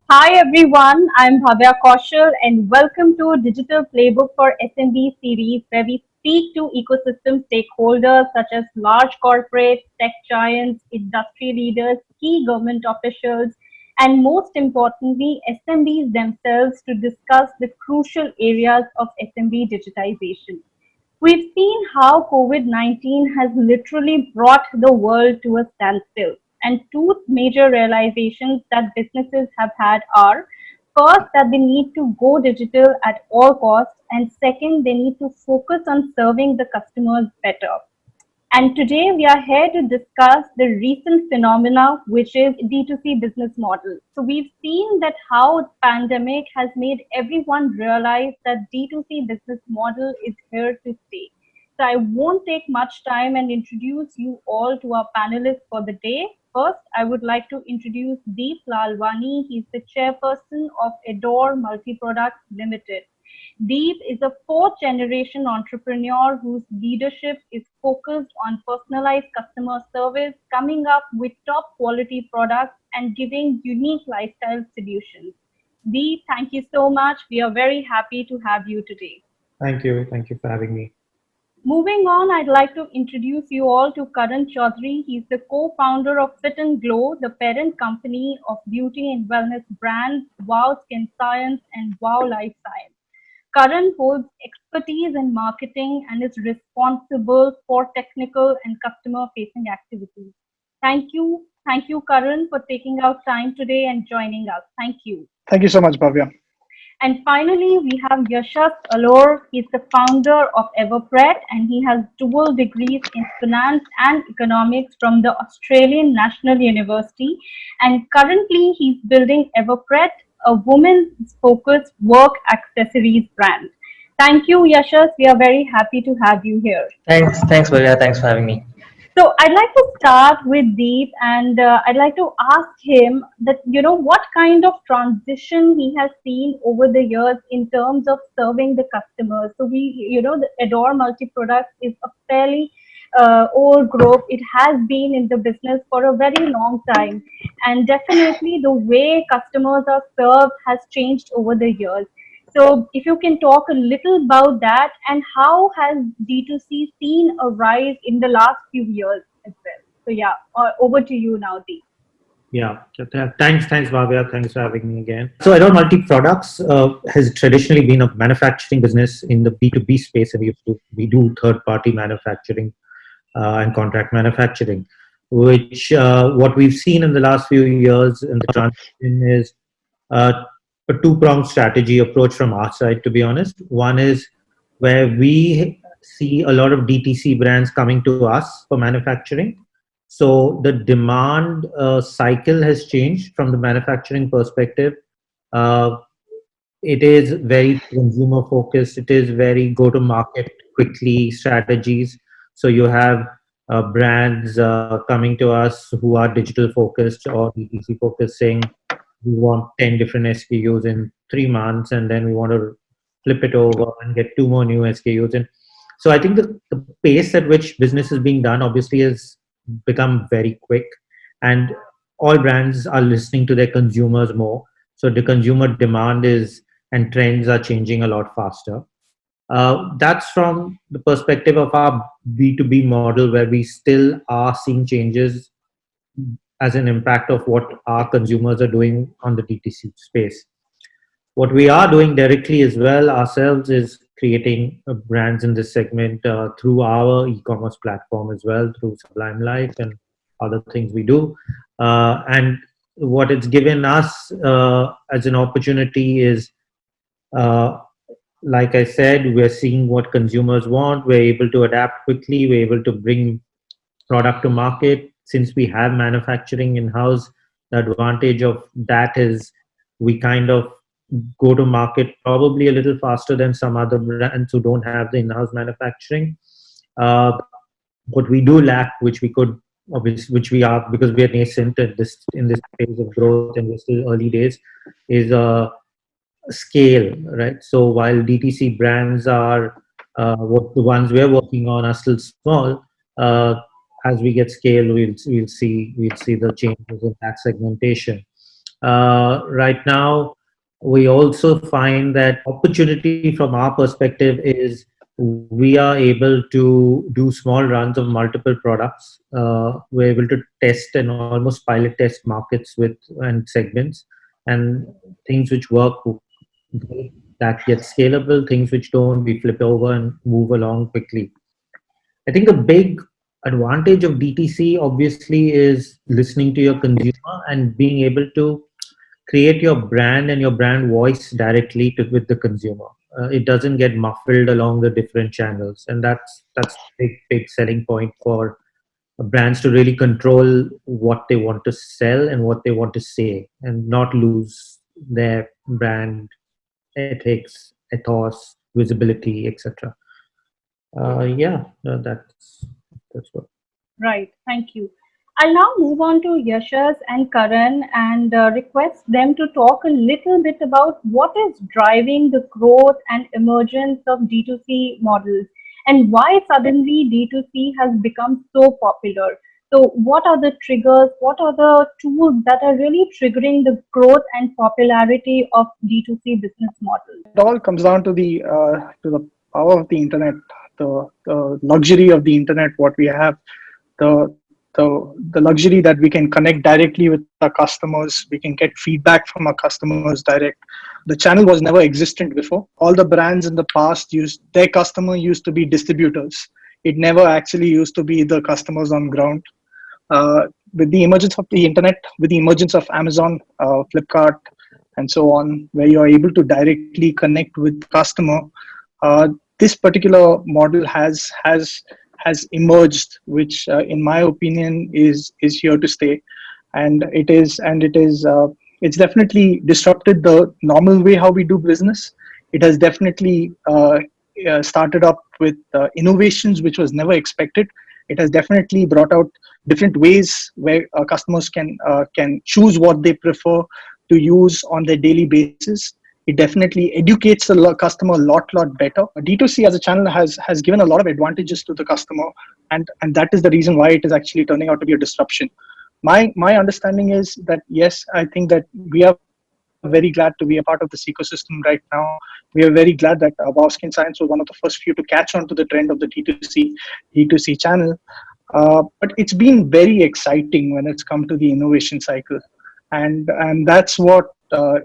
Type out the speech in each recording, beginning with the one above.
Hi everyone, I'm Bhavya Kaushal and welcome to Digital Playbook for SMB series where we speak to ecosystem stakeholders such as large corporates, tech giants, industry leaders, key government officials, and most importantly, SMBs themselves to discuss the crucial areas of SMB digitization. We've seen how COVID-19 has literally brought the world to a standstill. And two major realizations that businesses have had are first, that they need to go digital at all costs, and second, they need to focus on serving the customers better. And today we are here to discuss the recent phenomena, which is D2C business model. So we've seen that how pandemic has made everyone realize that D2C business model is here to stay. So I won't take much time and introduce you all to our panelists for the day. First, I would like to introduce Deep Lalwani. He's the chairperson of Adore Multi-Products Limited. Deep is a fourth generation entrepreneur whose leadership is focused on personalized customer service, coming up with top quality products and giving unique lifestyle solutions. Deep, thank you so much. We are very happy to have you today. Thank you. Thank you for having me. Moving on, I'd like to introduce you all to Karan Chaudhary. He's the co-founder of Fit and Glow, the parent company of beauty and wellness brands Wow Skin Science and Wow Life Science. Karan holds expertise in marketing and is responsible for technical and customer facing activities. Thank you. Thank you, Karan, for taking out time today and joining us. Thank you. Thank you so much, Bhavya. And finally, we have Yashas Alor. He's the founder of Everpret and he has dual degrees in finance and economics from the Australian National University. And currently, he's building Everpret, a women's focused work accessories brand. Thank you, Yashas. We are very happy to have you here. Thanks, Bhavya. Thanks for having me. So I'd like to start with Deep, and I'd like to ask him that what kind of transition he has seen over the years in terms of serving the customers. So the Adore Multi Products is a fairly old group. It has been in the business for a very long time, and definitely the way customers are served has changed over the years. So if you can talk a little about that and how has D2C seen a rise in the last few years as well. So yeah, over to you now, Deep. Yeah. Thanks, Bhavya. Thanks for having me again. So, Adore Multi Products has traditionally been a manufacturing business in the B2B space, and we do third-party manufacturing and contract manufacturing. Which what we've seen in the last few years in the transition is uh, a two-pronged strategy approach from our side. To be honest, one is where we see a lot of DTC brands coming to us for manufacturing. So the demand cycle has changed from the manufacturing perspective. Uh, it is very consumer focused. It is very go to market quickly strategies. So you have brands coming to us who are digital focused or DTC focused, saying we want 10 different SKUs in 3 months, and then we want to flip it over and get two more new SKUs. And so I think the pace at which business is being done obviously has become very quick, and all brands are listening to their consumers more. So the consumer demand is and trends are changing a lot faster. That's from the perspective of our B2B model, where we still are seeing changes as an impact of what our consumers are doing on the DTC space. What we are doing directly as well ourselves is creating brands in this segment through our e-commerce platform as well, through Sublime Life and other things we do. And what it's given us as an opportunity is, uh, like I said, we're seeing what consumers want. We're able to adapt quickly. We're able to bring product to market. Since we have manufacturing in house, the advantage of that is we kind of go to market probably a little faster than some other brands who don't have the in-house manufacturing. Uh, what we do lack, which we could, obviously, which we are because we are nascent at this phase of growth and we're still early days, is scale, right? So while DTC brands are what the ones we're working on are still small, uh, as we get scale, we'll see the changes in that segmentation. Right now, we also find that opportunity from our perspective is we are able to do small runs of multiple products. We're able to test and almost pilot test markets with and segments, and things which work that get scalable, things which don't, we flip over and move along quickly. I think a big advantage of DTC obviously is listening to your consumer and being able to create your brand and your brand voice directly with the consumer. It doesn't get muffled along the different channels, and that's a big selling point for brands to really control what they want to sell and what they want to say, and not lose their brand ethics, ethos, visibility, etc. Yeah, no, that's what. Right. Thank you. I'll now move on to Yashas and Karan and request them to talk a little bit about what is driving the growth and emergence of D2C models and why suddenly D2C has become so popular. So, what are the triggers? What are the tools that are really triggering the growth and popularity of D2C business models? It all comes down to the power of the internet, the luxury of the internet. What we have, the the luxury that we can connect directly with our customers. We can get feedback from our customers direct. The channel was never existent before. All the brands in the past used their customer used to be distributors. It never actually used to be the customers on ground. With the emergence of the internet, with the emergence of Amazon, Flipkart, and so on, where you are able to directly connect with the customer, uh, this particular model has emerged, which, in my opinion, is here to stay, and it's definitely disrupted the normal way how we do business. It has definitely started up with innovations which was never expected. It has definitely brought out different ways where customers can choose what they prefer to use on their daily basis. It definitely educates the customer a lot better. D2C as a channel has given a lot of advantages to the customer, and that is the reason why it is actually turning out to be a disruption. My understanding is that yes, I think that we are very glad to be a part of this ecosystem right now. We are very glad that Bowski and Science was one of the first few to catch on to the trend of the D2C channel. But it's been very exciting when it's come to the innovation cycle, and that's what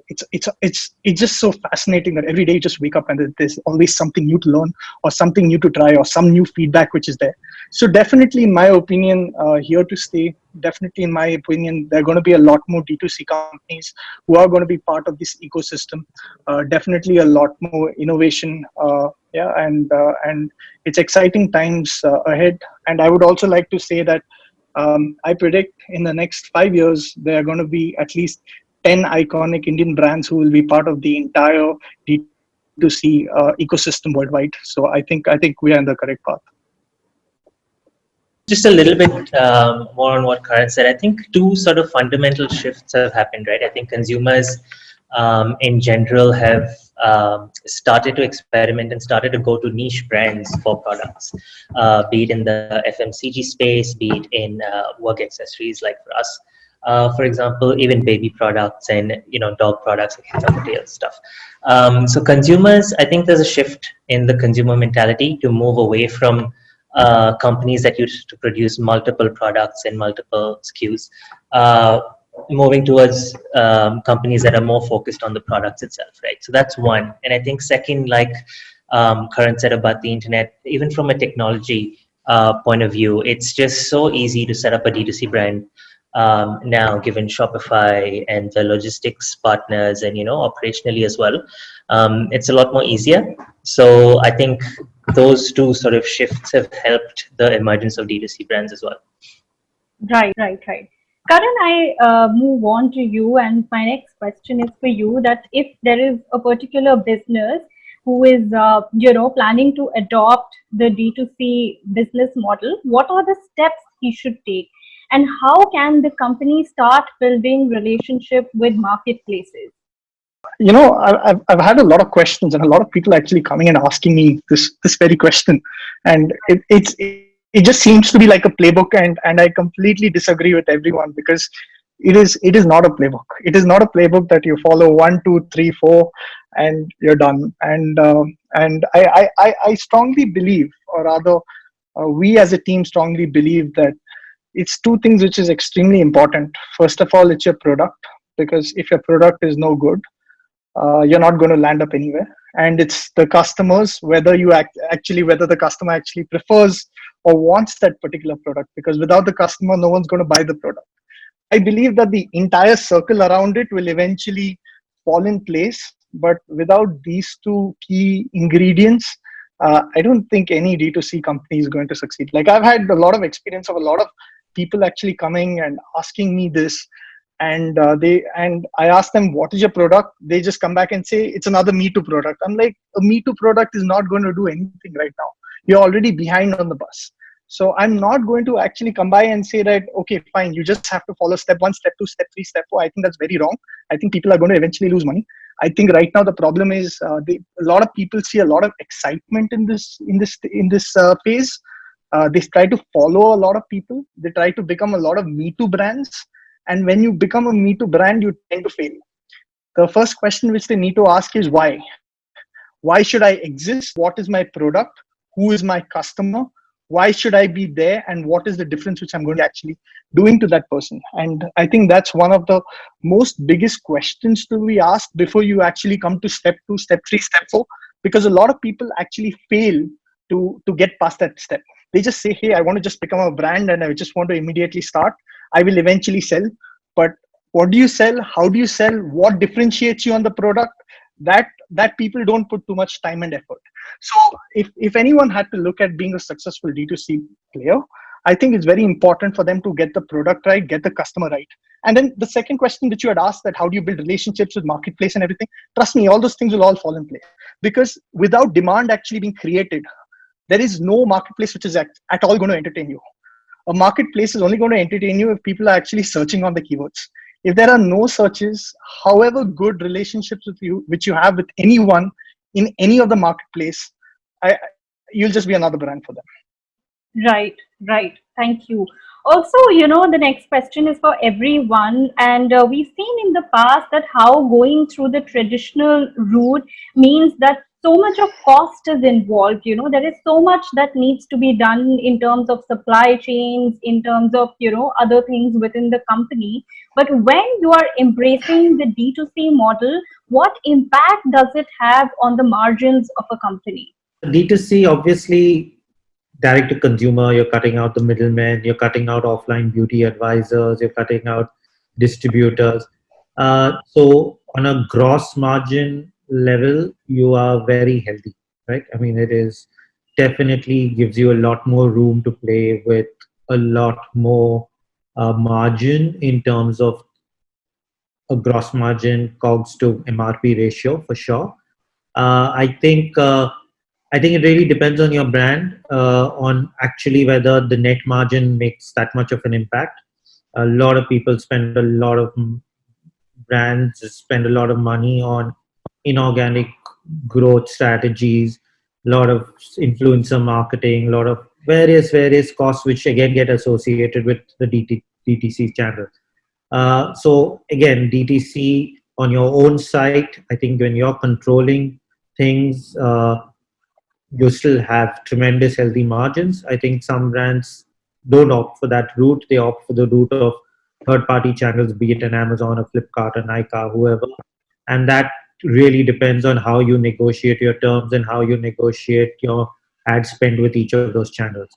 it's just so fascinating that every day you just wake up and there's always something new to learn or something new to try or some new feedback which is there. So definitely, in my opinion, here to stay. Definitely, in my opinion, there are going to be a lot more D2C companies who are going to be part of this ecosystem. Definitely, a lot more innovation. Yeah, and it's exciting times ahead. And I would also like to say that I predict in the next 5 years there are going to be at least 10 iconic Indian brands who will be part of the entire D2C ecosystem worldwide. So I think we are on the correct path. Just a little bit more on what Karan said. I think two sort of fundamental shifts have happened, right? I think consumers in general have started to experiment and started to go to niche brands for products, be it in the FMCG space, be it in work accessories like for us. For example, even baby products and dog products like head over tail stuff. So consumers, I think there's a shift in the consumer mentality to move away from companies that used to produce multiple products and multiple SKUs, moving towards companies that are more focused on the products itself, right? So that's one. And I think second, like Karan said about the internet, even from a technology point of view, it's just so easy to set up a D2C brand now, given Shopify and the logistics partners and operationally as well. It's a lot more easier. So I think those two sort of shifts have helped the emergence of D2C brands as well. Right. Karan, I move on to you, and my next question is for you. That if there is a particular business who is, planning to adopt the D2C business model, what are the steps he should take, and how can the company start building relationship with marketplaces? I've had a lot of questions and a lot of people actually coming and asking me this very question, and it just seems to be like a playbook, and I completely disagree with everyone because it is not a playbook. It is not a playbook that you follow 1, 2, 3, 4 and you're done. And I strongly believe, or rather, we as a team strongly believe that it's two things which is extremely important. First of all, it's your product, because if your product is no good, you're not going to land up anywhere. And it's the customers, whether whether the customer actually prefers or wants that particular product, because without the customer, no one's going to buy the product. I believe that the entire circle around it will eventually fall in place. But without these two key ingredients, I don't think any D2C company is going to succeed. Like, I've had a lot of experience of a lot of people actually coming and asking me this, and I ask them, what is your product? They just come back and say, it's another Me Too product. I'm like, a Me Too product is not going to do anything right now. You're already behind on the bus. So I'm not going to actually come by and say that, okay, fine, you just have to follow step 1, step 2, step 3, step 4. I think that's very wrong. I think people are going to eventually lose money. I think right now the problem is a lot of people see a lot of excitement in this phase. They try to follow a lot of people. They try to become a lot of Me Too brands. And when you become a Me Too brand, you tend to fail. The first question which they need to ask is why? Why should I exist? What is my product? Who is my customer? Why should I be there? And what is the difference which I'm going to actually doing to that person? And I think that's one of the most biggest questions to be asked before you actually come to step 2, step 3, step 4, because a lot of people actually fail to get past that step. They just say, hey, I want to just become a brand and I just want to immediately start. I will eventually sell. But what do you sell? How do you sell? What differentiates you on the product? That people don't put too much time and effort. So if anyone had to look at being a successful D2C player, I think it's very important for them to get the product right, get the customer right. And then the second question that you had asked, that how do you build relationships with marketplace and everything? Trust me, all those things will all fall in place. Because without demand actually being created, there is no marketplace which is at all going to entertain you. A marketplace is only going to entertain you if people are actually searching on the keywords. If there are no searches, however good relationships which you have with anyone in any of the marketplace, you'll just be another brand for them. Right, right. Thank you. Also, the next question is for everyone. And we've seen in the past that how going through the traditional route means that so much of cost is involved. There is so much that needs to be done in terms of supply chains, in terms of, other things within the company. But when you are embracing the D2C model, what impact does it have on the margins of a company? D2C, obviously, direct to consumer, you're cutting out the middlemen, you're cutting out offline beauty advisors, you're cutting out distributors. So on a gross margin level, you are very healthy, right? I mean, it is definitely gives you a lot more room to play with, a lot more margin in terms of a gross margin COGS to MRP ratio for sure. I think it really depends on your brand, on actually whether the net margin makes that much of an impact. A lot of people spend a lot of brands spend a lot of money on inorganic growth strategies, a lot of influencer marketing, a lot of various costs which again get associated with the DTC channel. So again, DTC on your own site, I think when you're controlling things, you still have tremendous healthy margins. I think some brands don't opt for that route. They opt for the route of third-party channels, be it an Amazon, a Flipkart, a Nykaa, whoever. And that really depends on how you negotiate your terms and how you negotiate your ad spend with each of those channels.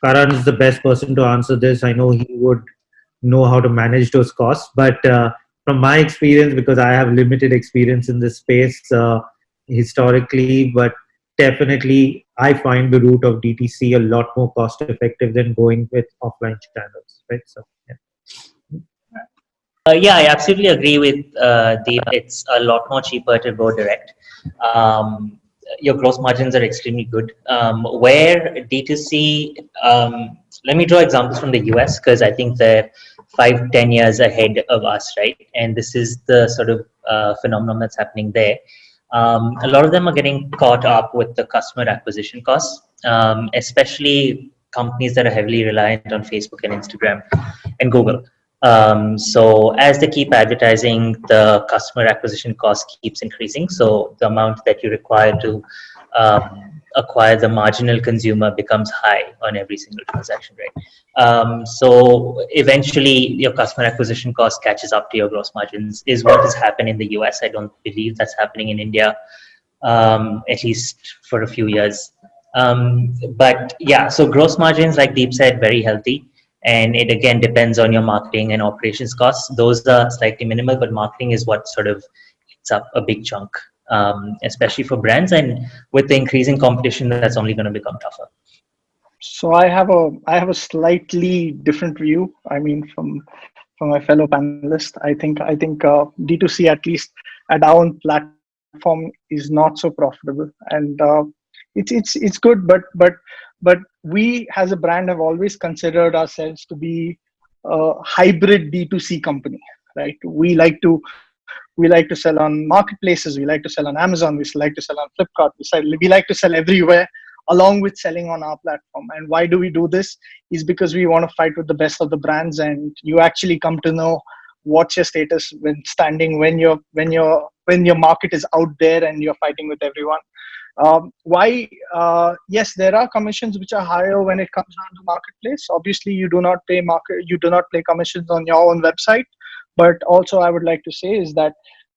Karan is the best person to answer this. I know he would know how to manage those costs, but from my experience, because I have limited experience in this space historically, but definitely I find the route of DTC a lot more cost effective than going with offline channels, right? So yeah, I absolutely agree with Deep. It's a lot more cheaper to go direct. Your gross margins are extremely good. Where D2C, let me draw examples from the US, because I think they're 5-10 years ahead of us, right? And this is the sort of phenomenon that's happening there. A lot of them are getting caught up with the customer acquisition costs, especially companies that are heavily reliant on Facebook and Instagram and Google. So as they keep advertising, the customer acquisition cost keeps increasing. So the amount that you require to acquire the marginal consumer becomes high on every single transaction, right? So eventually your customer acquisition cost catches up to your gross margins, is what has happened in the US. I don't believe that's happening in India, at least for a few years. But yeah, so gross margins, like Deep said, very healthy. And it again depends on your marketing and operations costs. Those are slightly minimal, but marketing is what sort of eats up a big chunk, especially for brands. And with the increasing competition, that's only going to become tougher. So I have a slightly different view. I mean, from my fellow panelists, I think D2C, at least at our own platform, is not so profitable, and it's good, but we as a brand have always considered ourselves to be a hybrid D2C company, right? We like to sell on marketplaces, we like to sell on Amazon, we like to sell on Flipkart, we like to sell everywhere along with selling on our platform. And why do we do this? Is because we want to fight with the best of the brands, and you actually come to know what's your status when standing when your market is out there and you're fighting with everyone. Why? Yes, there are commissions which are higher when it comes down to marketplace. Obviously, you do not pay commissions on your own website. But also, I would like to say is that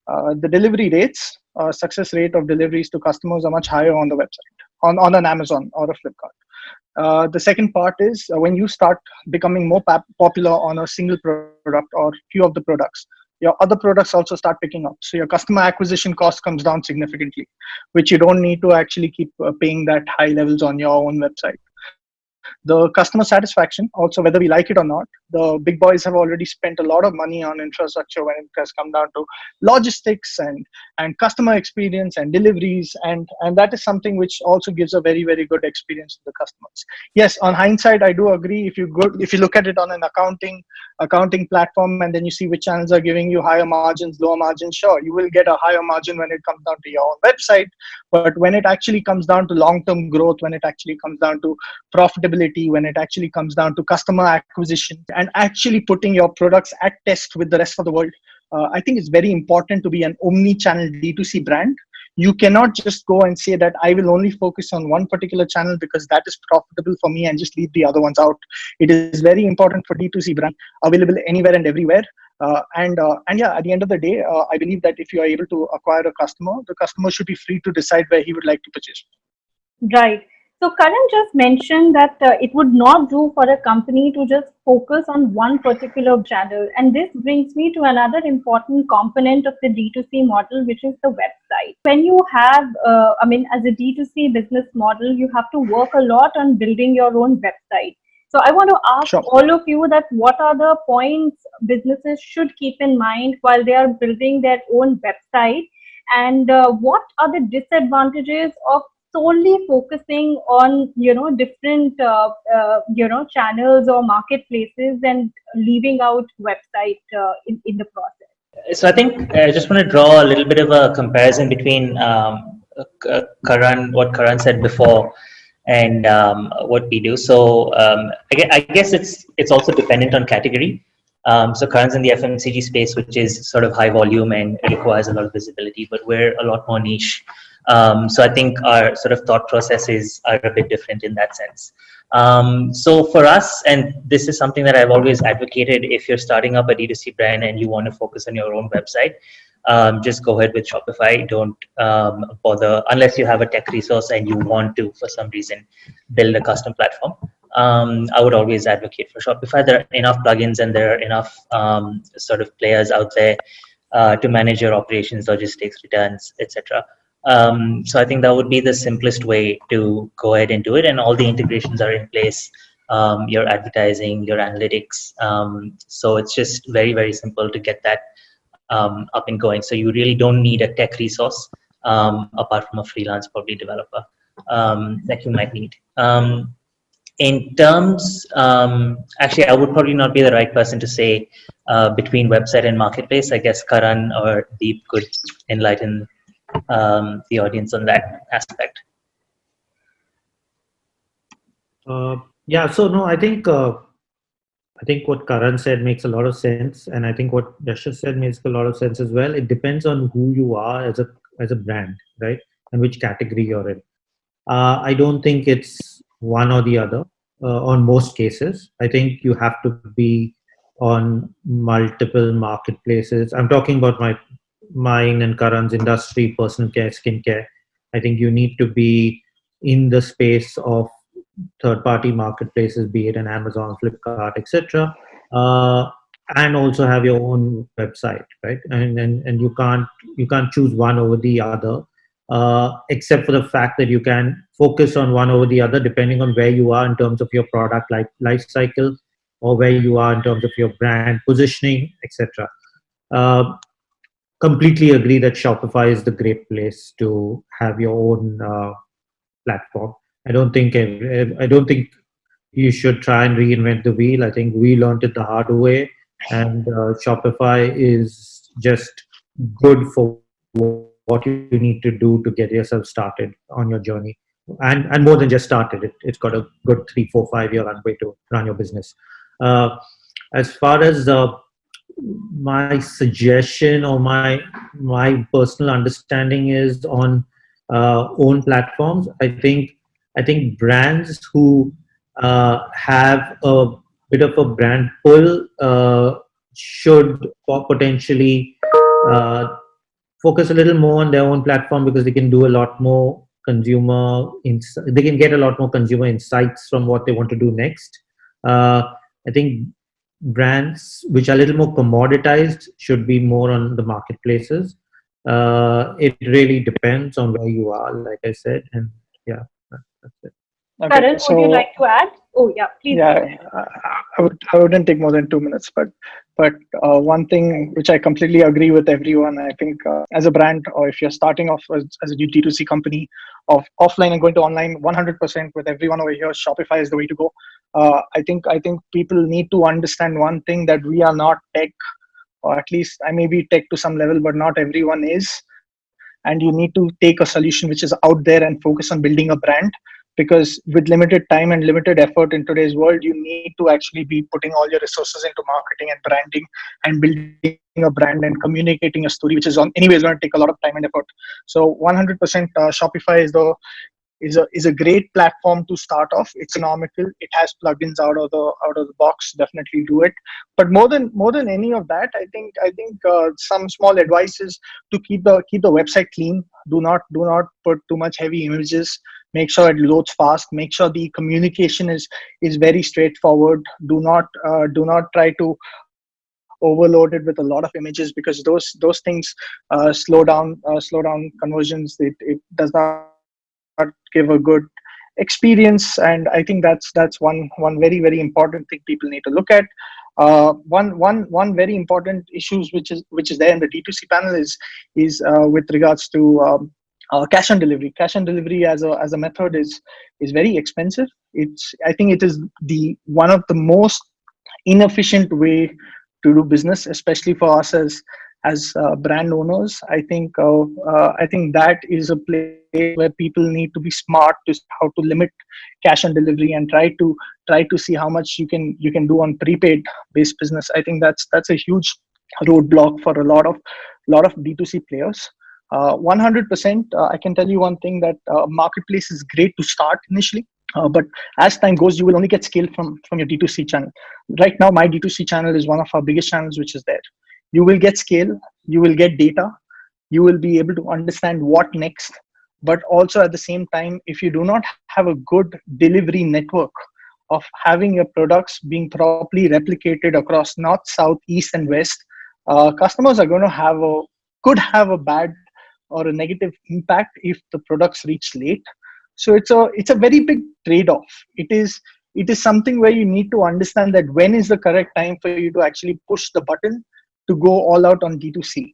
the delivery rates, success rate of deliveries to customers are much higher on the website, on an Amazon or a Flipkart. The second part is when you start becoming more popular on a single product or few of the products, your other products also start picking up. So your customer acquisition cost comes down significantly, which you don't need to actually keep paying that high levels on your own website. The customer satisfaction, also whether we like it or not, the big boys have already spent a lot of money on infrastructure when it has come down to logistics and customer experience and deliveries, and that is something which also gives a very, very good experience to the customers. Yes, on hindsight, I do agree. If you look at it on an accounting platform, and then you see which channels are giving you higher margins, lower margins, sure, you will get a higher margin when it comes down to your own website. But when it actually comes down to long-term growth, when it actually comes down to profitability, when it actually comes down to customer acquisition and actually putting your products at test with the rest of the world, I think it's very important to be an omni-channel D2C brand. You cannot just go and say that I will only focus on one particular channel because that is profitable for me and just leave the other ones out. It is very important for D2C brand available anywhere and everywhere. And yeah, at the end of the day, I believe that if you are able to acquire a customer, the customer should be free to decide where he would like to purchase. Right. So Karan just mentioned that it would not do for a company to just focus on one particular channel. And this brings me to another important component of the D2C model, which is the website. When you have, as a D2C business model, you have to work a lot on building your own website. So I want to ask Sure. all of you that what are the points businesses should keep in mind while they are building their own website, and what are the disadvantages of solely focusing on different channels or marketplaces and leaving out website in the process. So I think I just want to draw a little bit of a comparison between what Karan said before, and what we do. So I guess it's also dependent on category. So Karan's in the FMCG space, which is sort of high volume and requires a lot of visibility, but we're a lot more niche. So I think our sort of thought processes are a bit different in that sense. So for us, and this is something that I've always advocated, if you're starting up a D2C brand and you want to focus on your own website, just go ahead with Shopify. Don't bother unless you have a tech resource and you want to, for some reason, build a custom platform. I would always advocate for Shopify. There are enough plugins and there are enough sort of players out there to manage your operations, logistics, returns, etc. So I think that would be the simplest way to go ahead and do it, and all the integrations are in place. Your advertising, your analytics. So it's just very, very simple to get that up and going. So you really don't need a tech resource apart from a freelance probably developer that you might need. In terms, actually, I would probably not be the right person to say between website and marketplace. I guess Karan or Deep could enlighten the audience on that aspect. Yeah, so no, I think I think what Karan said makes a lot of sense, and I think what Yasha said makes a lot of sense as well. It depends on who you are as a brand, right, and which category you're in. I don't think it's one or the other. On most cases, I think you have to be on multiple marketplaces. I'm talking about mine and Karan's industry, personal care, skincare. I think you need to be in the space of third-party marketplaces, be it an Amazon, Flipkart, etc., uh, and also have your own website, right? And you can't choose one over the other, except for the fact that you can focus on one over the other depending on where you are in terms of your product life cycle, or where you are in terms of your brand positioning, etc. Uh, Completely agree that Shopify is the great place to have your own platform. I don't think you should try and reinvent the wheel. I think we learned it the hard way, and Shopify is just good for what you need to do to get yourself started on your journey, and more than just started. It's got a good 3, 4, 5 year runway to run your business. Uh, as far as my suggestion or my personal understanding is on own platforms, I think brands who have a bit of a brand pull should potentially uh, focus a little more on their own platform, because they can do a lot more they can get a lot more consumer insights from what they want to do next. I think brands which are a little more commoditized should be more on the marketplaces. It really depends on where you are, like I said, and yeah, that's it. Okay, Karan, would you so like to add? Oh, yeah, please go yeah, ahead. I wouldn't take more than 2 minutes, but one thing which I completely agree with everyone. I think as a brand, or if you're starting off as a D2C company of offline and going to online, 100% with everyone over here, Shopify is the way to go. I think people need to understand one thing, that we are not tech, or at least I may be tech to some level, but not everyone is. And you need to take a solution which is out there and focus on building a brand, because with limited time and limited effort in today's world, you need to actually be putting all your resources into marketing and branding and building a brand and communicating a story, which is on anyways going to take a lot of time and effort. So 100% Shopify is a great platform to start off. It's economical. It has plugins out of the box. Definitely do it. But more than any of that, I think some small advice is to keep the website clean. Do not put too much heavy images. Make sure it loads fast. Make sure the communication is very straightforward. Do not try to overload it with a lot of images, because those things slow down conversions. It does not give a good experience, and I think that's one very very important thing people need to look at. One very important issues which is there in the D2C panel is with regards to cash on delivery. Cash on delivery as a method is very expensive. I think it is the one of the most inefficient way to do business, especially for us as brand owners. I think that is a place where people need to be smart to see how to limit cash on delivery, and try to see how much you can do on prepaid based business. I think that's a huge roadblock for a lot of D2C players. 100%, I can tell you one thing, that marketplace is great to start initially, but as time goes, you will only get scale from your D2C channel. Right now, my D2C channel is one of our biggest channels, which is there. You will get scale, you will get data, you will be able to understand what next. But also at the same time, if you do not have a good delivery network of having your products being properly replicated across north, south, east, and west, customers are going to could have a bad or a negative impact if the products reach late. So it's a very big trade-off. It is something where you need to understand that when is the correct time for you to actually push the button to go all out on D2C.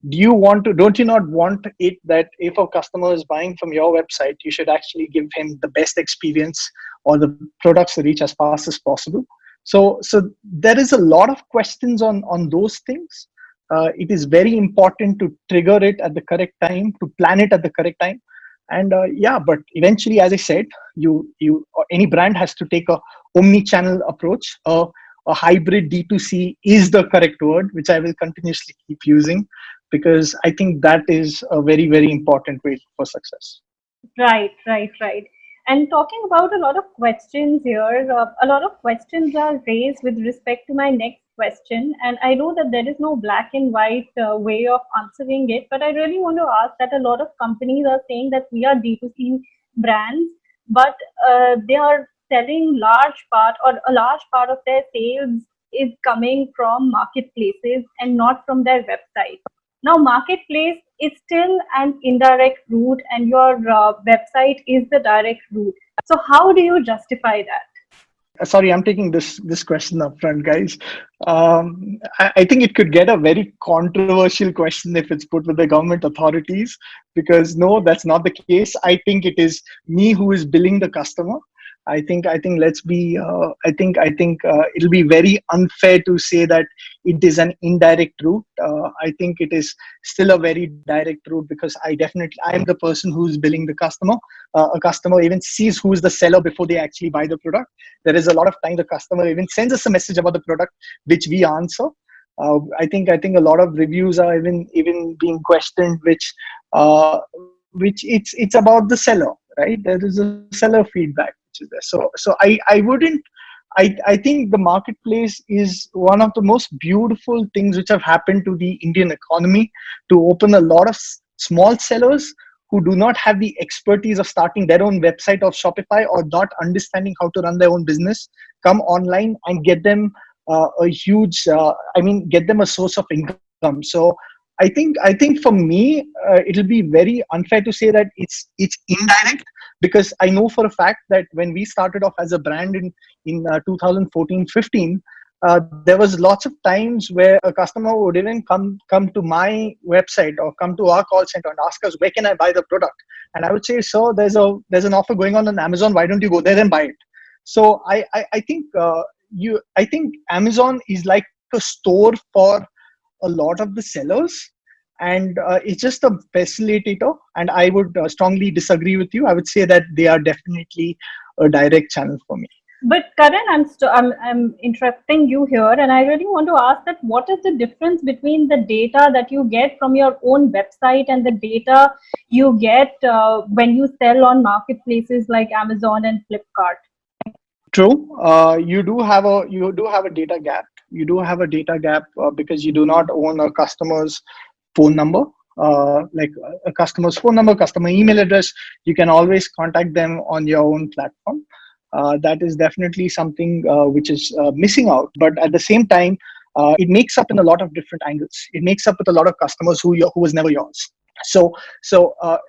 Don't you not want it that if a customer is buying from your website, you should actually give him the best experience, or the products reach as fast as possible? So there is a lot of questions on those things. It is very important to trigger it at the correct time, to plan it at the correct time. And yeah, but eventually, as I said, any brand has to take a omni-channel approach. a hybrid D2C is the correct word, which I will continuously keep using, because I think that is a very, very important way for success. Right, right, right. And talking about a lot of questions here, a lot of questions are raised with respect to my next question. And I know that there is no black and white way of answering it, but I really want to ask that a lot of companies are saying that we are D2C brands, but they are selling large part, or a large part of their sales is coming from marketplaces and not from their website. Now, marketplace is still an indirect route, and your website is the direct route. So, how do you justify that? Sorry, I'm taking this question up front, guys. I think it could get a very controversial question if it's put with the government authorities, because no, that's not the case. I think it is me who is billing the customer. I think let's be I think it'll be very unfair to say that it is an indirect route. I think it is still a very direct route, because I am the person who's billing the customer. A customer even sees who is the seller before they actually buy the product. There is a lot of time the customer even sends us a message about the product, which we answer. I think a lot of reviews are even being questioned, which it's about the seller, right? There is a seller feedback which is there. So I wouldn't. I think the marketplace is one of the most beautiful things which have happened to the Indian economy, to open a lot of small sellers who do not have the expertise of starting their own website of Shopify, or not understanding how to run their own business, come online and get them get them a source of income. So I think for me, it'll be very unfair to say that it's indirect, because I know for a fact that when we started off as a brand in 2014-15, there was lots of times where a customer would even come to my website or come to our call center and ask us, where can I buy the product? And I would say, sir, there's an offer going on Amazon. Why don't you go there and buy it? So I think Amazon is like a store for a lot of the sellers, and it's just a facilitator. And I would strongly disagree with you. I would say that they are definitely a direct channel for me. But Karan, I'm interrupting you here, and I really want to ask that what is the difference between the data that you get from your own website and the data you get when you sell on marketplaces like Amazon and Flipkart? True. You do have a data gap. You do have a data gap because you do not own a customer's phone number, like a customer's phone number, customer email address. You can always contact them on your own platform. That is definitely something which is missing out. But at the same time, it makes up in a lot of different angles. It makes up with a lot of customers who was never yours. So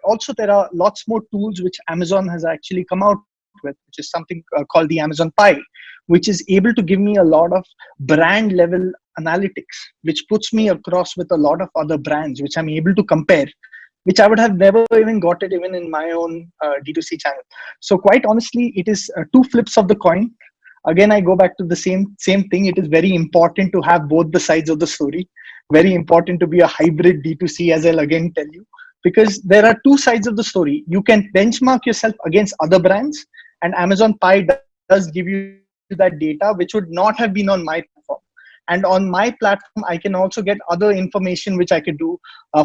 also there are lots more tools which Amazon has actually come out with, which is something called the Amazon Pie, which is able to give me a lot of brand level analytics, which puts me across with a lot of other brands, which I'm able to compare, which I would have never even got it even in my own D2C channel. So quite honestly, it is two flips of the coin. Again, I go back to the same thing. It is very important to have both the sides of the story. Very important to be a hybrid D2C, as I'll again tell you, because there are two sides of the story. You can benchmark yourself against other brands, and Amazon Pie does give you that data, which would not have been on my platform. And on my platform, I can also get other information which I could do,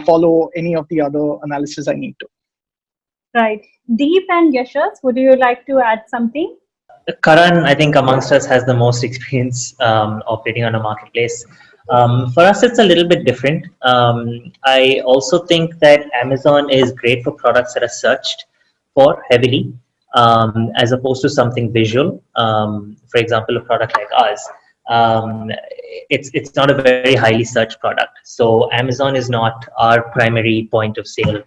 follow any of the other analysis I need to. Right. Deep and Yashas, would you like to add something? Karan, I think amongst us has the most experience operating on a marketplace. For us, it's a little bit different. I also think that Amazon is great for products that are searched for heavily, as opposed to something visual. For example, a product like ours, it's not a very highly searched product. So Amazon is not our primary point of sale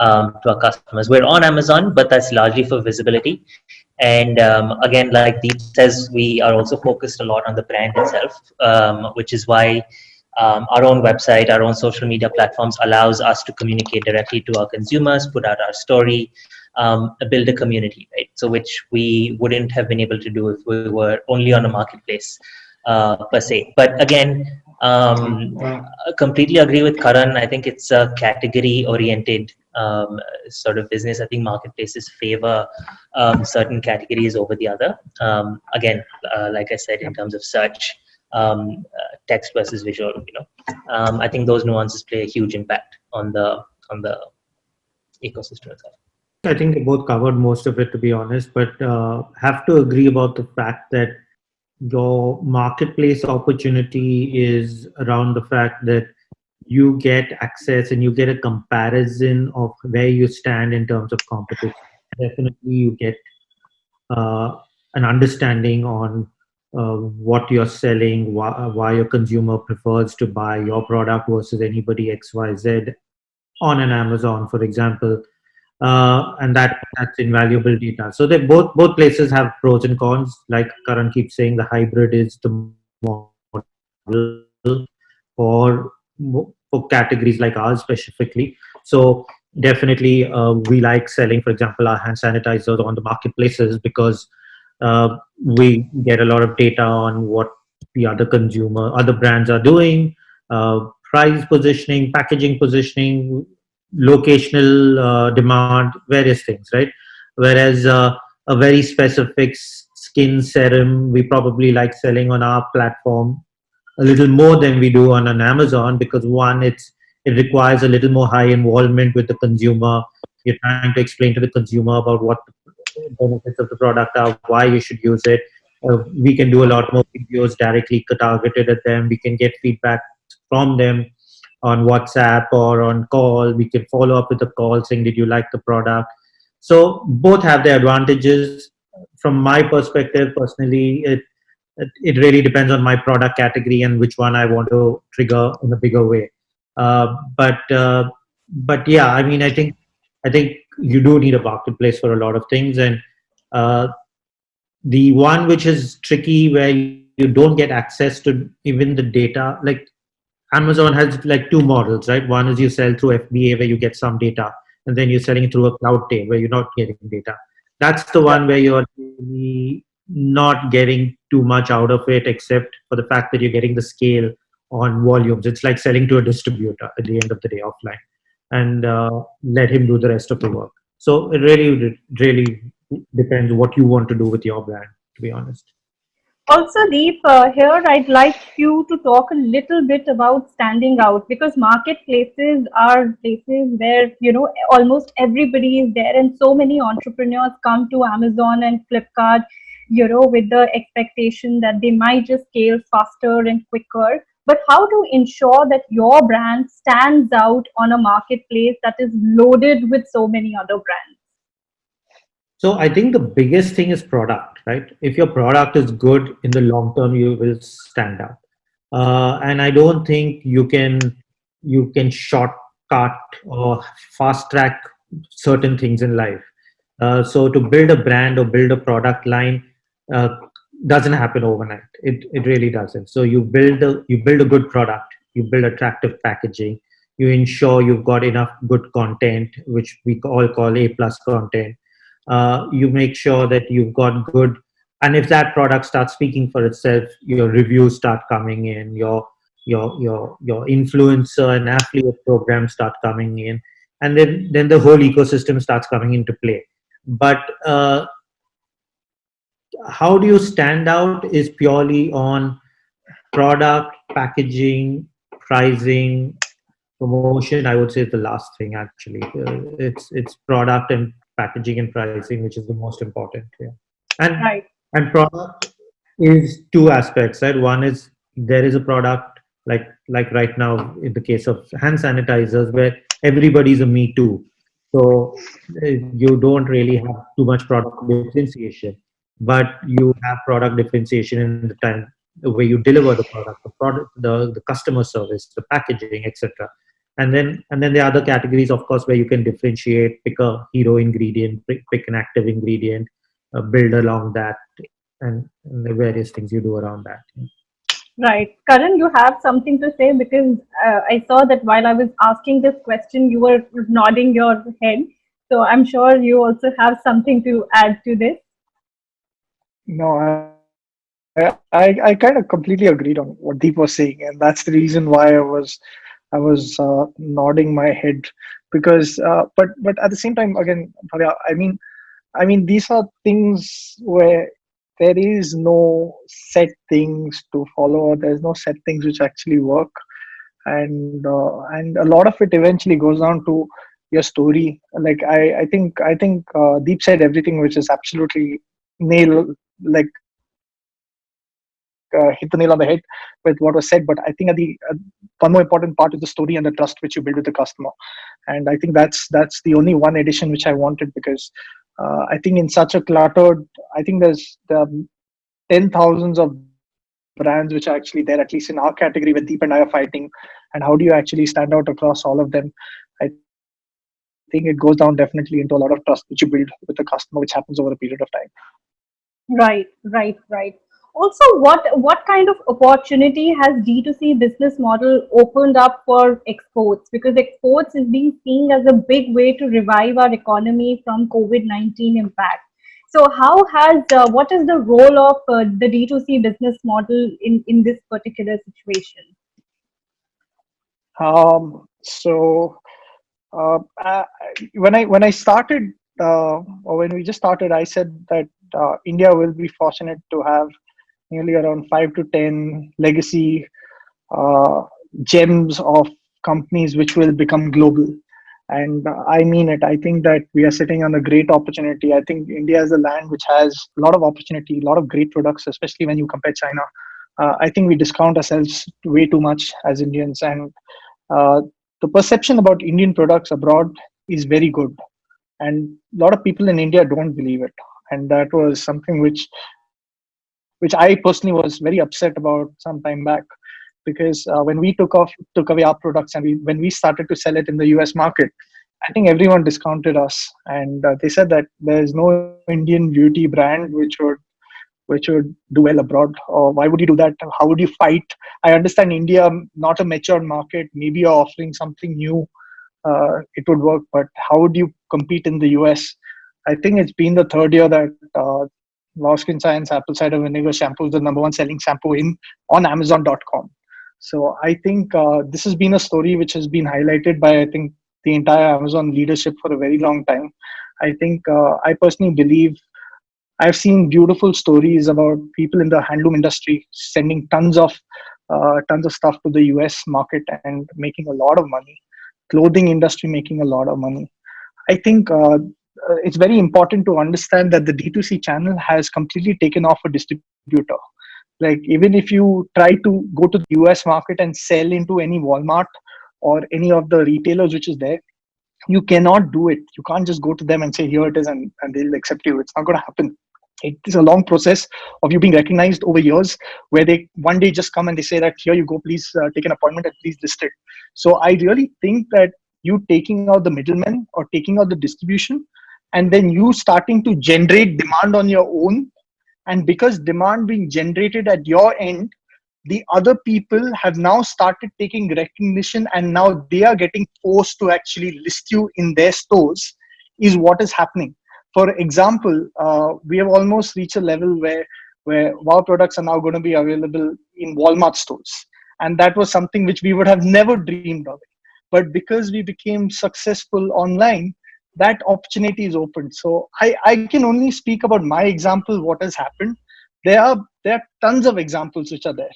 to our customers. We're on Amazon, but that's largely for visibility. And again, like Deep says, we are also focused a lot on the brand itself, which is why our own website, our own social media platforms allows us to communicate directly to our consumers, put out our story, build a community, right? So which we wouldn't have been able to do if we were only on a marketplace per se. But again, I completely agree with Karan. I think it's a category oriented sort of business. I think marketplaces favor certain categories over the other. Again, like I said, in terms of search, text versus visual. I think those nuances play a huge impact on the ecosystem itself. I think they both covered most of it, to be honest, but have to agree about the fact that your marketplace opportunity is around the fact that you get access and you get a comparison of where you stand in terms of competition. Definitely, you get an understanding on what you're selling, why your consumer prefers to buy your product versus anybody XYZ on an Amazon, for example, and that's invaluable data. So they both places have pros and cons. Like Karan keeps saying, the hybrid is the model for categories like ours specifically. So definitely, we like selling, for example, our hand sanitizers on the marketplaces because we get a lot of data on what the other brands are doing, price positioning, packaging positioning, locational demand, various things, right? Whereas a very specific skin serum, we probably like selling on our platform a little more than we do on an Amazon because one, it requires a little more high involvement with the consumer. You're trying to explain to the consumer about what the benefits of the product are, why you should use it. We can do a lot more videos directly targeted at them. We can get feedback from them on WhatsApp or on call. We can follow up with a call saying, "Did you like the product?" So both have their advantages. From my perspective, personally, it really depends on my product category and which one I want to trigger in a bigger way. Uh, but uh, but yeah, I mean, I think you do need a marketplace for a lot of things, and uh, the one which is tricky where you don't get access to even the data, like Amazon has like two models, right? One is you sell through FBA where you get some data, and then you're selling through a cloud tail where you're not getting data. That's the one where you're really not getting too much out of it, except for the fact that you're getting the scale on volumes. It's like selling to a distributor at the end of the day offline, and let him do the rest of the work. So it really depends what you want to do with your brand, to be honest. Also, Deep, here I'd like you to talk a little bit about standing out because marketplaces are places where, almost everybody is there and so many entrepreneurs come to Amazon and Flipkart, with the expectation that they might just scale faster and quicker. But how to ensure that your brand stands out on a marketplace that is loaded with so many other brands? So I think the biggest thing is product, right? If your product is good in the long term, you will stand out. And I don't think you can shortcut or fast track certain things in life. So to build a brand or build a product line uh, doesn't happen overnight. It really doesn't. So you build a good product, you build attractive packaging, you ensure you've got enough good content, which we all call A plus content. You make sure that you've got good, and if that product starts speaking for itself, your reviews start coming in, your influencer and affiliate programs start coming in, and then the whole ecosystem starts coming into play. But how do you stand out is purely on product, packaging, pricing, promotion. I would say is the last thing actually. It's product and packaging and pricing which is the most important here. And Right. and product is two aspects, right? One is there is a product like right now in the case of hand sanitizers where everybody's a me too. So you don't really have too much product differentiation, but you have product differentiation in the time the way you deliver the product, the customer service, the packaging, etc. And then the other categories, of course, where you can differentiate, pick a hero ingredient, pick an active ingredient, build along that, and the various things you do around that. Right. Karan, you have something to say because I saw that while I was asking this question, you were nodding your head. So I'm sure you also have something to add to this. No, I kind of completely agreed on what Deep was saying, and that's the reason why I was nodding my head because but at the same time again, Bhavya, I mean these are things where there is no set things to follow. There's no set things which actually work, and a lot of it eventually goes down to your story. Like I think Deep said everything, which is absolutely nail like hit the nail on the head with what was said. But I think one more important part is the story and the trust which you build with the customer. And I think that's the only one addition which I wanted, because I think in such a cluttered, I think there are 10 thousands of brands which are actually there, at least in our category, where Deep and I are fighting. And how do you actually stand out across all of them? I think it goes down definitely into a lot of trust which you build with the customer, which happens over a period of time. Right, right, right. Also, what kind of opportunity has D2C business model opened up for exports? Because exports is being seen as a big way to revive our economy from COVID-19 impact. So, what is the role of the D2C business model in this particular situation? So when I started, or when we just started, I said that India will be fortunate to have nearly around 5 to 10 legacy uh, gems of companies which will become global. And I mean it. I think that we are sitting on a great opportunity. I think India is a land which has a lot of opportunity, a lot of great products, especially when you compare China. I think we discount ourselves way too much as Indians, and uh, the perception about Indian products abroad is very good, and a lot of people in India don't believe it. And that was something which I personally was very upset about some time back, because when we took away our products, and when we started to sell it in the US market, I think everyone discounted us, and they said that there's no Indian beauty brand which would do well abroad, or why would you do that? How would you fight? I understand India, not a mature market, maybe you're offering something new, it would work, but how would you compete in the US? I think it's been the third year that Law Skin Science apple cider vinegar shampoo is the number one selling shampoo in on Amazon.com. So I think this has been a story which has been highlighted by, I think, the entire Amazon leadership for a very long time. I think I personally believe I've seen beautiful stories about people in the handloom industry sending tons of stuff to the US market and making a lot of money. Clothing industry making a lot of money. I think it's very important to understand that the D2C channel has completely taken off a distributor. Like, even if you try to go to the US market and sell into any Walmart or any of the retailers which is there, you cannot do it. You can't just go to them and say, here it is, and they'll accept you. It's not going to happen. It is a long process of you being recognized over years, where they one day just come and they say that, here you go, please take an appointment and please list it. So I really think that you taking out the middlemen or taking out the distribution, and then you starting to generate demand on your own, and because demand being generated at your end, the other people have now started taking recognition, and now they are getting forced to actually list you in their stores, is what is happening. For example, we have almost reached a level where wow products are now going to be available in Walmart stores, and that was something which we would have never dreamed of. But because we became successful online, that opportunity is open. So I can only speak about my example, what has happened. There are tons of examples which are there,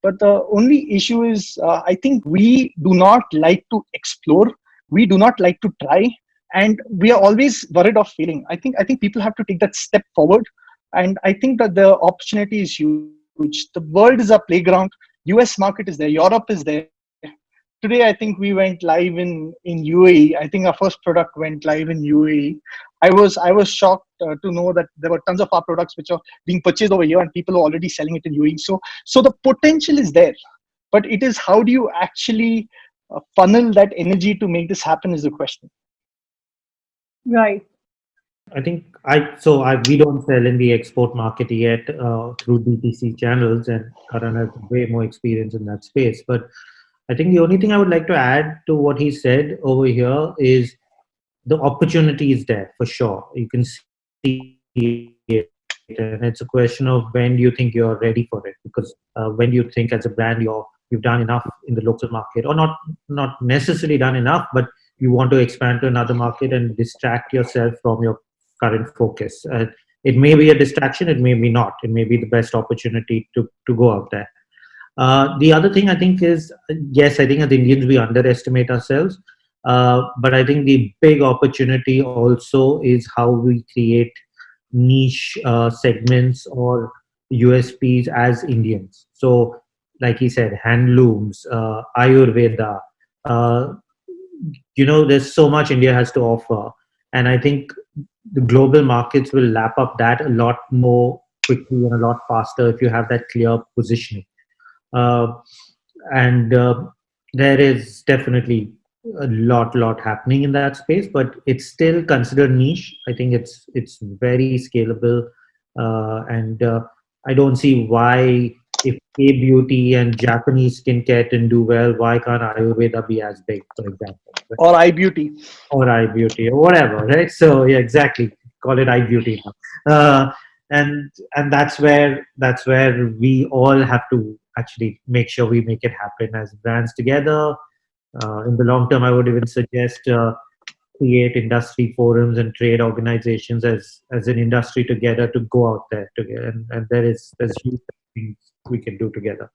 but the only issue is, I think we do not like to explore, we do not like to try, and we are always worried of failing. I think people have to take that step forward, and I think that the opportunity is huge. The world is a playground. US market is there, Europe is there. Today I think we went live in UAE. I think our first product went live in UAE. I was shocked to know that there were tons of our products which are being purchased over here, and people are already selling it in UAE. So the potential is there, but it is, how do you actually funnel that energy to make this happen is the question. Right. I think we don't sell in the export market yet through DTC channels, and Karan has way more experience in that space. But I think the only thing I would like to add to what he said over here is the opportunity is there for sure. You can see it, and it's a question of when do you think you're ready for it? Because when do you think as a brand you've done enough in the local market, or not necessarily done enough, but you want to expand to another market and distract yourself from your current focus. It may be a distraction, it may be not. It may be the best opportunity to go out there. The other thing I think is, yes, I think as Indians we underestimate ourselves, but I think the big opportunity also is how we create niche segments or USPs as Indians. So, like he said, handlooms, Ayurveda. Uh, there's so much India has to offer, and I think the global markets will lap up that a lot more quickly and a lot faster if you have that clear positioning. Uh, and There is definitely a lot happening in that space, but it's still considered niche. I think it's very scalable, and I don't see why, if K beauty and Japanese skincare can do well, why can't Ayurveda be as big, for example, right? Or iBeauty. Or eye beauty or whatever, right? So yeah, exactly. Call it eye beauty now. And that's where we all have to actually make sure we make it happen as brands together. In the long term, I would even suggest create industry forums and trade organizations as an industry together to go out there together. And there's huge things we can do together.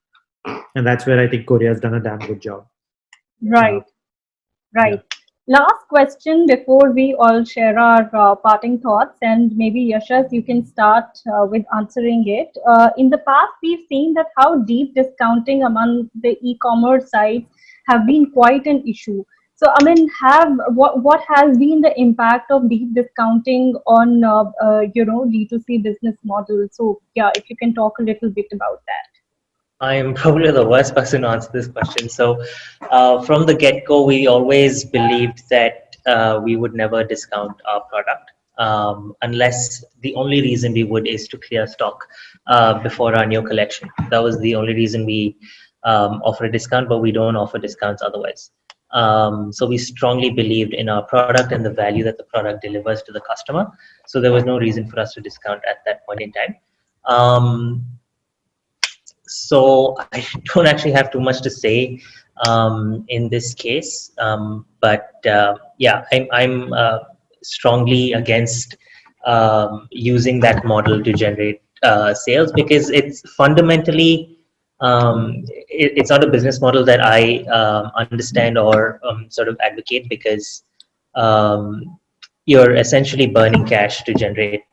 And that's where I think Korea has done a damn good job. Uh, Right. yeah. Right. Last question before we all share our parting thoughts, and maybe Yashas, you can start with answering it. In the past, we've seen that how deep discounting among the e-commerce sites have been quite an issue. So, I mean, have what has been the impact of deep discounting on D2C business model? So, yeah, if you can talk a little bit about that. I am probably the worst person to answer this question. So, from the get-go, we always believed that we would never discount our product, unless the only reason we would is to clear stock before our new collection. That was the only reason we offer a discount, but we don't offer discounts otherwise. So we strongly believed in our product and the value that the product delivers to the customer. So there was no reason for us to discount at that point in time. So I don't actually have too much to say in this case, but yeah, I'm strongly against using that model to generate sales, because it's fundamentally it's not a business model that I understand or sort of advocate, because you're essentially burning cash to generate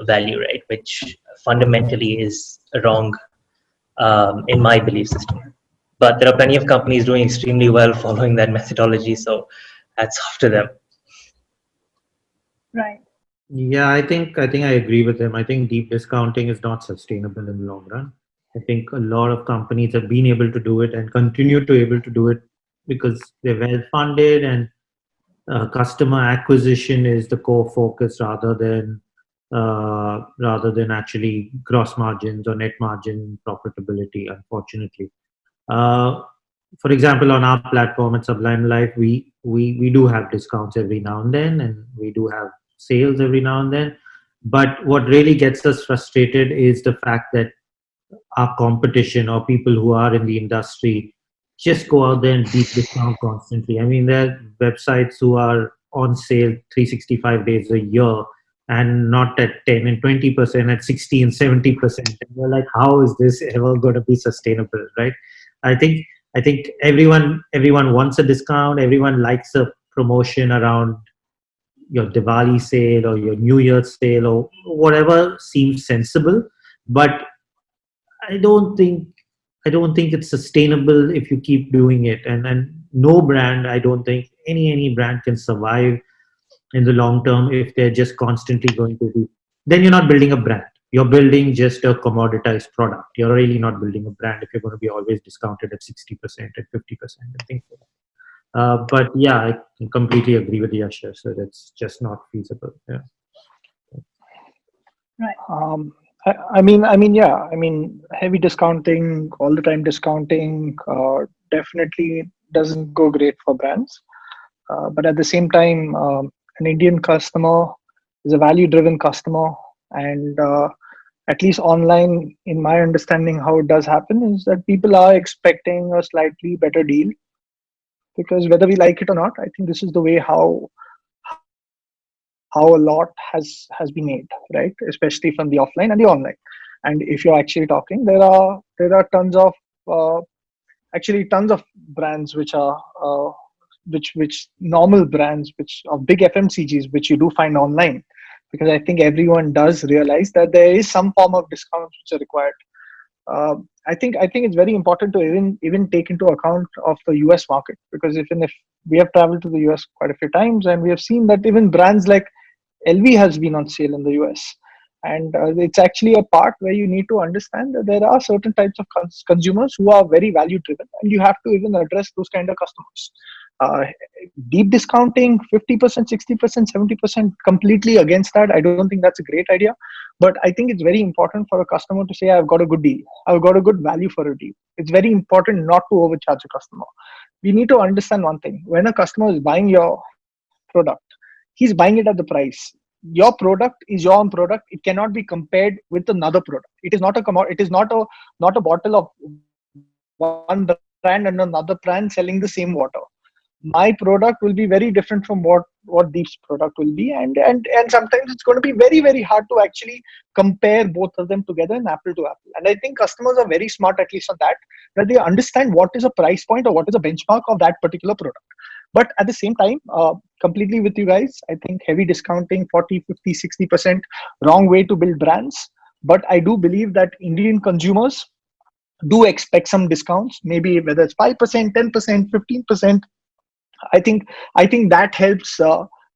value, right? Which fundamentally is wrong in my belief system. But there are plenty of companies doing extremely well following that methodology, so hats off to them. Right. Yeah, I think I agree with him. I think deep discounting is not sustainable in the long run. I think a lot of companies have been able to do it and continue to able to do it because they're well funded, and customer acquisition is the core focus rather than actually gross margins or net margin profitability, unfortunately. uh, for example, on our platform at Sublime Life, we do have discounts every now and then, and we do have sales every now and then. But what really gets us frustrated is the fact that our competition or people who are in the industry just go out there and deep discount constantly. I mean, there are websites who are on sale 365 days a year and not at 10 and 20%, at 60 and 70%. And we're like, how is this ever going to be sustainable, right? I think I think everyone wants a discount. Everyone likes a promotion around your Diwali sale or your New Year's sale or whatever seems sensible. But I don't think I don't think it's sustainable if you keep doing it. And no brand, I don't think any brand can survive in the long term if they're just constantly going to be. Then you're not building a brand. You're building just a commoditized product. You're really not building a brand if you're going to be always discounted at 60% and 50% and things like that. But yeah, I completely agree with Yasha. So that's just not feasible. Yeah. Right. Yeah. Heavy discounting, all the time discounting, definitely doesn't go great for brands. But at the same time, an Indian customer is a value-driven customer, and at least online, in my understanding, how it does happen is that people are expecting a slightly better deal, because whether we like it or not, I think this is the way how how a lot has been made, right? Especially from the offline and the online. And if you're actually talking, there are tons of uh, actually tons of brands which are which normal brands which are big FMCGs which you do find online, because I think everyone does realize that there is some form of discounts which are required. I think it's very important to even take into account of the US market, because even if we have traveled to the US quite a few times and we have seen that even brands like LV has been on sale in the US. And it's actually a part where you need to understand that there are certain types of consumers who are very value driven, and you have to even address those kind of customers. Uh, Deep discounting, 50%, 60%, 70%, completely against that. I don't think that's a great idea. But I think it's very important for a customer to say, I've got a good deal. I've got a good value for a deal. It's very important not to overcharge a customer. We need to understand one thing. When a customer is buying your product, he's buying it at the price. Your product is your own product. It cannot be compared with another product. It is not a it is not a bottle of one brand and another brand selling the same water. My product will be very different from what Deep's product will be, and sometimes it's going to be very, very hard to actually compare both of them together in apple to apple. And I think customers are very smart, at least on that they understand what is a price point or what is a benchmark of that particular product. But at the same time, completely with you guys, I think heavy discounting, 40, 50, 60%, wrong way to build brands. But I do believe that Indian consumers do expect some discounts, maybe whether it's 5%, 10%, 15%. I think that helps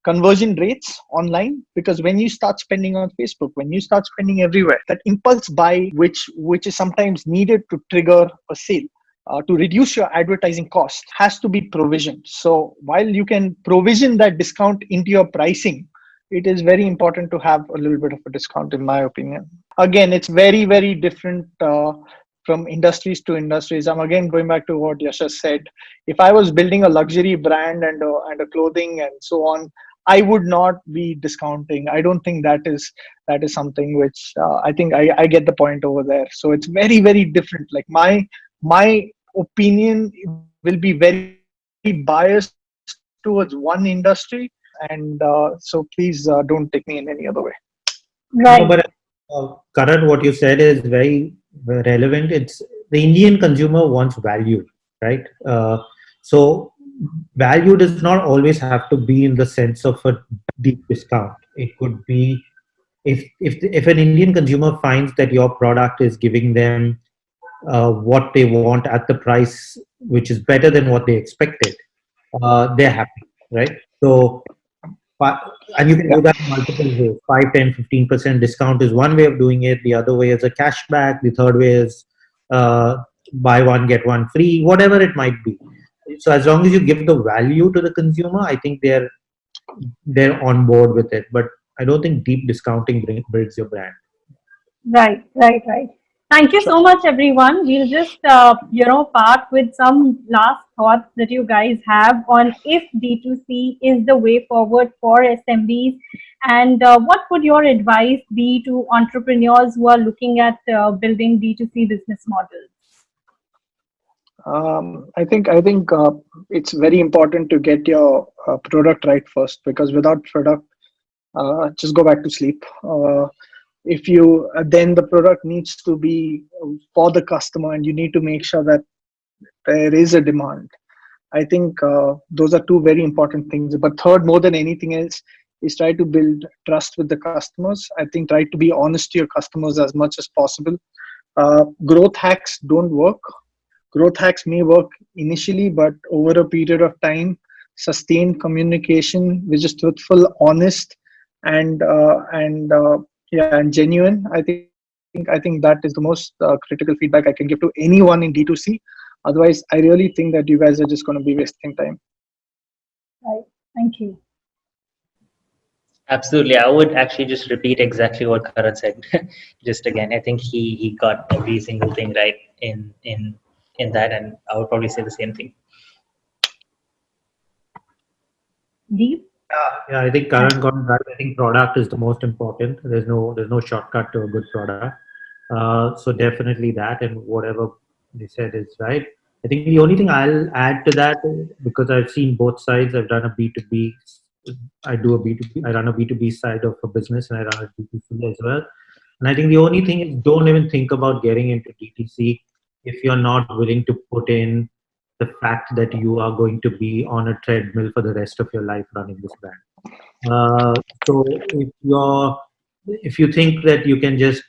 conversion rates online, because when you start spending on Facebook, when you start spending everywhere, that impulse buy, which is sometimes needed to trigger a sale, to reduce your advertising cost, has to be provisioned. So while you can provision that discount into your pricing, it is very important to have a little bit of a discount, in my opinion. Again, it's very, very different from industries to industries. I'm again going back to what Yasha said. If I was building a luxury brand and a clothing and so on, I would not be discounting. I don't think that is something which I think I get the point over there. So it's very, very different. Like my opinion will be very biased towards one industry, and so please don't take me in any other way. No, Right. but Karan, what you said is very relevant. It's the Indian consumer wants value, right? So value does not always have to be in the sense of a deep discount. It could be if an Indian consumer finds that your product is giving them what they want at the price which is better than what they expected, they're happy, right? So Fi- and you can Yeah, do that in multiple ways. 5, 10, 15% discount is one way of doing it. The other way is a cashback. The third way is buy one, get one free, whatever it might be. So as long as you give the value to the consumer, I think they're on board with it. But I don't think deep discounting builds your brand. Right, right, right. Thank you sure. so much, everyone. We'll just, part with some last thoughts that you guys have on if D2C is the way forward for SMBs, and what would your advice be to entrepreneurs who are looking at building D2C business models? I think it's very important to get your product right first, because without product, just go back to sleep. If you then the product needs to be for the customer, and you need to make sure that there is a demand. I think those are two very important things. But third, more than anything else, is try to build trust with the customers. I think try to be honest to your customers as much as possible. Growth hacks don't work. Growth hacks may work initially, but over a period of time, sustained communication, which is truthful, honest, and yeah, and genuine. I think that is the most critical feedback I can give to anyone in D2C. Otherwise, I really think that you guys are just going to be wasting time. Right. Thank you. Absolutely. I would actually just repeat exactly what Karan said. Just again, I think he got every single thing right in that, and I would probably say the same thing. Deep? Yeah, I think Yeah. Karan got it right. I think product is the most important. There's no shortcut to a good product. So definitely that, and whatever they said is right. I think the only thing I'll add to that, because I've seen both sides. I've done a B2B I do a B2B. I run a B2B side of a business, and I run a D2C as well. And I think the only thing is, don't even think about getting into DTC if you're not willing to put in the fact that you are going to be on a treadmill for the rest of your life running this brand. So if you think that you can just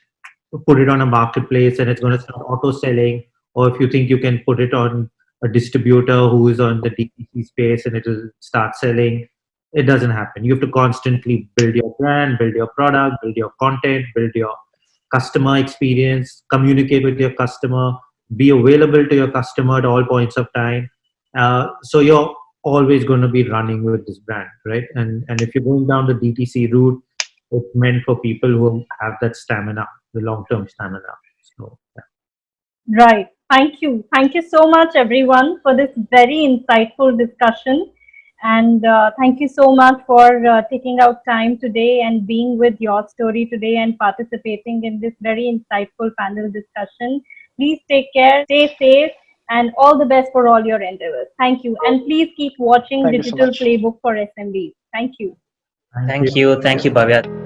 put it on a marketplace and it's going to start auto selling, or if you think you can put it on a distributor who is on the DTC space and it will start selling, it doesn't happen. You have to constantly build your brand, build your product, build your content, build your customer experience, communicate with your customer, be available to your customer at all points of time. So you're always going to be running with this brand, right? And if you're going down the DTC route, it's meant for people who have that stamina, the long-term stamina. So Right. Thank you. Thank you so much, everyone, for this very insightful discussion. And thank you so much for taking out time today and being with your story today and participating in this very insightful panel discussion. Please take care, stay safe, and all the best for all your endeavors. Thank you. And please keep watching Thank you so Digital much. Playbook for SMBs. Thank you. thank you. Thank you, Bhavya.